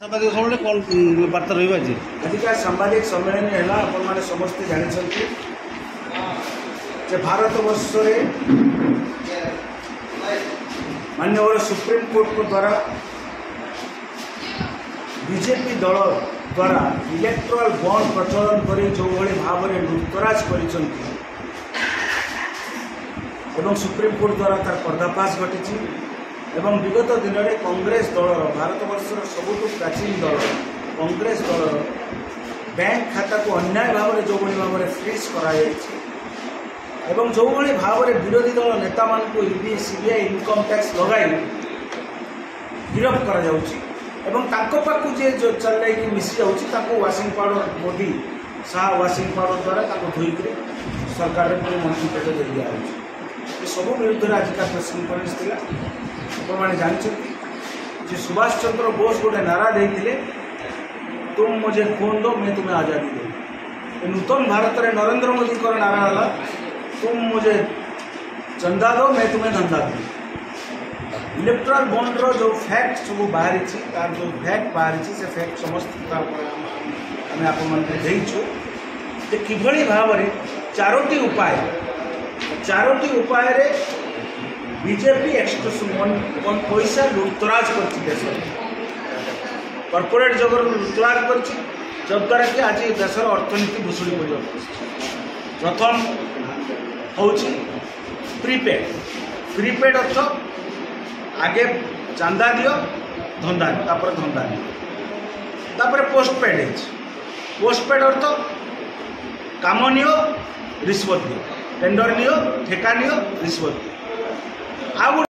साम्बादिक सम्मेलन कौन वार्ता रही आजिका सांबादिक सम्मेलन है आपने समस्ते जानते भारत वर्ष माननीय सुप्रीम कोर्ट को द्वारा बीजेपी दल द्वारा इलेक्ट्राल बॉन्ड प्रचलन कर जो भाव में लुटतराज कर सुप्रीम कोर्ट द्वारा तार पर्दाफाश घटी एवं विगत दिन में कांग्रेस दल भारत वर्षर सबुठ प्राचीन दल कांग्रेस दल बैंक खाता को अन्याय भाव में जो भाव में फ्रीज कराई जो भाव में विरोधी दल नेता मान ईडी सीबीआई इनकम टैक्स लगाई गिरफ कर जे जो चल मिसी जाऊँ washing powder Modi Shah washing powder द्वारा धोईक सरकार मंत्री पेट दे दिया सब विरुद्ध आज का प्रेस कॉन्फ्रेंस थी आपने जानते सुभाष चंद्र बोस गोटे नारा देते तुम मुझे खून दो मैं तुम्हें आज़ादी दूँ। नूतन भारत में नरेंद्र मोदी का नारा है तुम मुझे चंदा दो मैं तुम्हें धंधा दूँ। इलेक्ट्राल बॉन्ड रो जो फैक्ट सब बाहरी तार जो फैक्ट बाहरी से फैक्ट समस्त आम आपदेचु कि भाव में चारोटी उपाय बीजेपी एक्सटोर्शन पैसा लुटतराज कर कॉर्पोरेट जगह लुटतराज कर जद्वारा कि आज देशर अर्थनीति भुशुड़ी पड़ प्रथम हूँ प्रीपेड अर्थ आगे चांदा दियो धंदा धंदा तापर पोस्टपेड अर्थ काम नियो रिश्वत दियो टेंडर नियो ठेका नियो रिश्वत दियो।